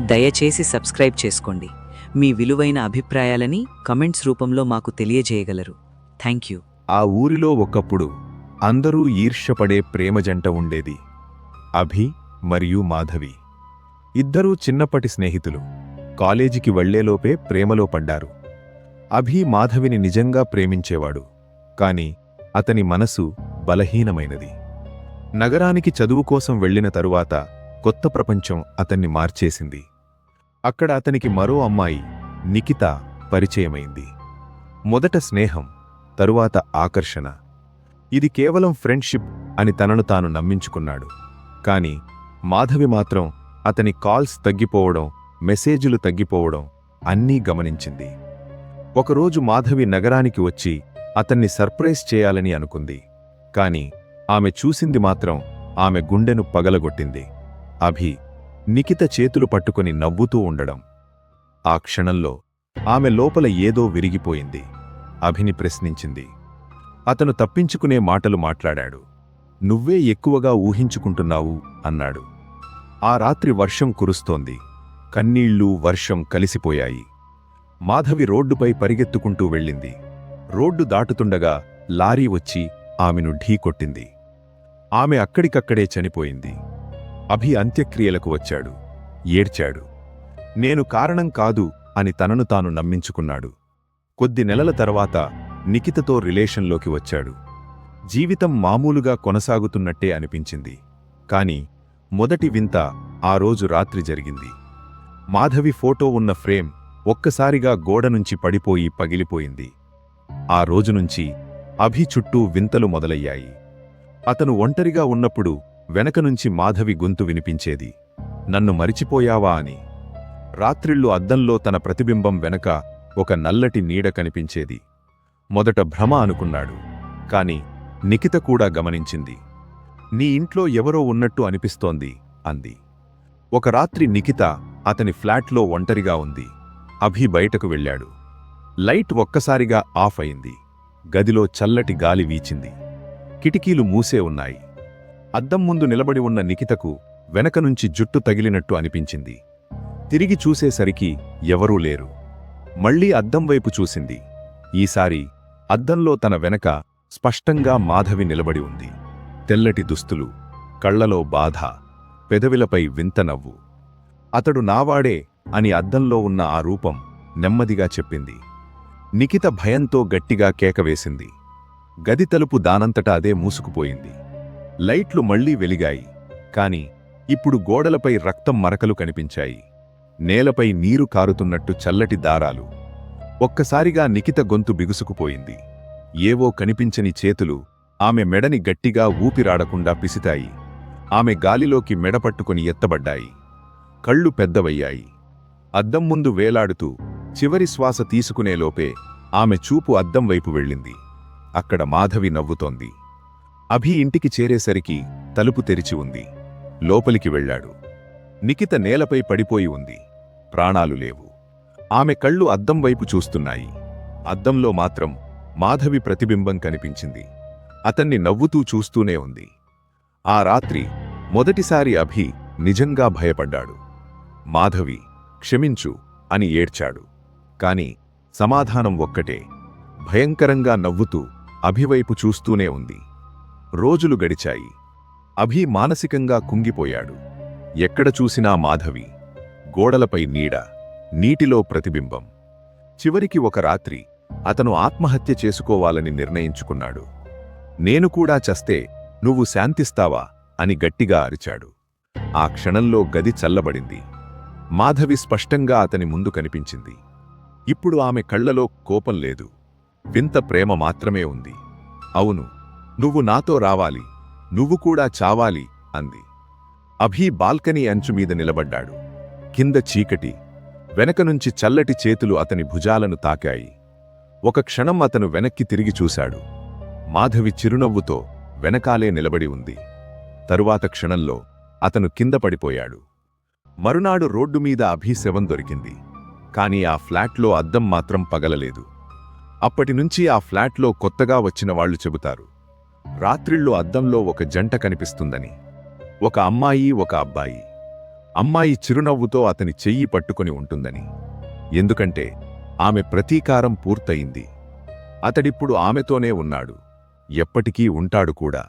దయచేసి సబ్స్క్రైబ్ చేసుకోండి. మీ విలువైన అభిప్రాయాలని కమెంట్స్ రూపంలో మాకు తెలియజేయగలరు. Thank you. ఆ ఊరిలో ఒకప్పుడు అందరూ ఈర్ష్యపడే ప్రేమ జంట ఉండేది. అభి మరియు మాధవి. ఇద్దరూ చిన్నప్పటి స్నేహితులు. కాలేజీకి వెళ్లేలోపే ప్రేమలో పడ్డారు. అభి మాధవిని నిజంగా ప్రేమించేవాడు. కాని అతని మనసు బలహీనమైనది. నగరానికి చదువు కోసం వెళ్లిన తరువాత కొత్త ప్రపంచం అతన్ని మార్చేసింది. అక్కడ అతనికి మరో అమ్మాయి నిఖిత పరిచయమైంది. మొదట స్నేహం, తరువాత ఆకర్షణ. ఇది కేవలం ఫ్రెండ్షిప్ అని తనను తాను నమ్మించుకున్నాడు. కాని మాధవి మాత్రం అతని కాల్స్ తగ్గిపోవడం, మెసేజులు తగ్గిపోవడం అన్నీ గమనించింది. ఒకరోజు మాధవి నగరానికి వచ్చి అతన్ని సర్ప్రైజ్ చేయాలని అనుకుంది. కాని ఆమె చూసింది మాత్రం ఆమె గుండెను పగలగొట్టింది. అభి నిఖిత చేతులు పట్టుకుని నవ్వుతూ ఉండడం. ఆ క్షణంలో ఆమె లోపల ఏదో విరిగిపోయింది. అభిని ప్రశ్నించింది. అతను తప్పించుకునే మాటలు మాట్లాడాడు. నువ్వే ఎక్కువగా ఊహించుకుంటున్నావు అన్నాడు. ఆ రాత్రి వర్షం కురుస్తోంది. కన్నీళ్లు, వర్షం కలిసిపోయాయి. మాధవి రోడ్డుపై పరిగెత్తుకుంటూ వెళ్ళింది. రోడ్డు దాటుతుండగా లారీ వచ్చి ఆమెను ఢీకొట్టింది. ఆమె అక్కడికక్కడే చనిపోయింది. అభి అంత్యక్రియలకు వచ్చాడు. ఏడ్చాడు. నేను కారణం కాదు అని తనను తాను నమ్మించుకున్నాడు. కొద్ది నెలల తర్వాత నిఖితతో రిలేషన్లోకి వచ్చాడు. జీవితం మామూలుగా కొనసాగుతున్నట్టే అనిపించింది. కాని మొదటి వింత ఆ రోజు రాత్రి జరిగింది. మాధవి ఫోటో ఉన్న ఫ్రేమ్ ఒక్కసారిగా గోడనుంచి పడిపోయి పగిలిపోయింది. ఆ రోజునుంచి అభి చుట్టూ వింతలు మొదలయ్యాయి. అతను ఒంటరిగా ఉన్నప్పుడు వెనకనుంచి మాధవి గొంతు వినిపించేది. నన్ను మరిచిపోయావా అని. రాత్రిళ్ళు అద్దంలో తన ప్రతిబింబం వెనక ఒక నల్లటి నీడ కనిపించేది. మొదట భ్రమ అనుకున్నాడు. కాని నిఖిత కూడా గమనించింది. నీ ఇంట్లో ఎవరో ఉన్నట్టు అనిపిస్తోంది అంది. ఒక రాత్రి నిఖిత అతని ఫ్లాట్లో ఒంటరిగా ఉంది. అభి బయటకు వెళ్ళాడు. లైట్ ఒక్కసారిగా ఆఫ్ అయింది. గదిలో చల్లటి గాలి వీచింది. కిటికీలు మూసే ఉన్నాయి. అద్దం ముందు నిలబడి ఉన్న నిఖితకు వెనకనుంచి జుట్టు తగిలినట్టు అనిపించింది. తిరిగి చూసేసరికి ఎవరూ లేరు. మళ్లీ అద్దం వైపు చూసింది. ఈసారి అద్దంలో తన వెనక స్పష్టంగా మాధవి నిలబడి ఉంది. తెల్లటి దుస్తులు, కళ్లలో బాధ, పెదవిలపై వింత నవ్వు. అతడు నావాడే అని అద్దంలో ఉన్న ఆ రూపం నెమ్మదిగా చెప్పింది. నిఖిత భయంతో గట్టిగా కేకవేసింది. గది తలుపు దానంతటా అదే మూసుకుపోయింది. లైట్లు మళ్లీ వెలిగాయి. కాని ఇప్పుడు గోడలపై రక్తం మరకలు కనిపించాయి. నేలపై నీరు కారుతున్నట్టు చల్లటి దారాలు. ఒక్కసారిగా నిఖిత గొంతు బిగుసుకుపోయింది. ఏవో కనిపించని చేతులు ఆమె మెడని గట్టిగా ఊపిరాడకుండా పిసితాయి. ఆమె గాలిలోకి మెడపట్టుకుని ఎత్తబడ్డాయి. కళ్ళు పెద్దవయ్యాయి. అద్దం ముందు వేలాడుతూ చివరి శ్వాస తీసుకునేలోపే ఆమె చూపు అద్దం వైపు వెళ్ళింది. అక్కడ మాధవి నవ్వుతోంది. అభి ఇంటికి చేరేసరికి తలుపు తెరిచి ఉంది. లోపలికి వెళ్ళాడు. నిఖిత నేలపై పడిపోయి ఉంది. ప్రాణాలు లేవు. ఆమె కళ్ళు అద్దం వైపు చూస్తున్నాయి. అద్దంలో మాత్రం మాధవి ప్రతిబింబం కనిపించింది. అతన్ని నవ్వుతూ చూస్తూనే ఉంది. ఆ రాత్రి మొదటిసారి అభి నిజంగా భయపడ్డాడు. మాధవి, క్షమించు అని ఏడ్చాడు. కాని సమాధానం ఒక్కటే, భయంకరంగా నవ్వుతూ అభివైపు చూస్తూనే ఉంది. రోజులు గడిచాయి. అభి మానసికంగా కుంగిపోయాడు. ఎక్కడ చూసినా మాధవి, గోడలపై నీడ, నీటిలో ప్రతిబింబం. చివరికి ఒక రాత్రి అతను ఆత్మహత్య చేసుకోవాలని నిర్ణయించుకున్నాడు. నేను కూడా చస్తే నువ్వు శాంతిస్తావా అని గట్టిగా అరిచాడు. ఆ క్షణంలో గది చల్లబడింది. మాధవి స్పష్టంగా అతని ముందు కనిపించింది. ఇప్పుడు ఆమె కళ్లలో కోపం లేదు, వింత ప్రేమ మాత్రమే ఉంది. అవును, నువ్వు నాతో రావాలి, నువ్వు కూడా చావాలి అంది. అభి బాల్కనీ అంచుమీద నిలబడ్డాడు. కింద చీకటి. వెనకనుంచి చల్లటి చేతులు అతని భుజాలను తాకాయి. ఒక క్షణం అతను వెనక్కి తిరిగి చూశాడు. మాధవి చిరునవ్వుతో వెనకాలే నిలబడి ఉంది. తరువాత క్షణంలో అతను కింద పడిపోయాడు. మరునాడు రోడ్డు మీద అభి శవం దొరికింది. కాని ఆ ఫ్లాట్లో అద్దం మాత్రం పగలలేదు. అప్పటినుంచి ఆ ఫ్లాట్లో కొత్తగా వచ్చిన వాళ్లు చెబుతారు, రాత్రిళ్ళు అద్దంలో ఒక జంట కనిపిస్తుందని. ఒక అమ్మాయి, ఒక అబ్బాయి. అమ్మాయి చిరునవ్వుతో అతని చెయ్యి పట్టుకొని ఉంటుందని. ఎందుకంటే ఆమె ప్రతీకారం పూర్తయింది. అతడిప్పుడు ఆమెతోనే ఉన్నాడు, ఎప్పటికీ ఉంటాడు కూడా.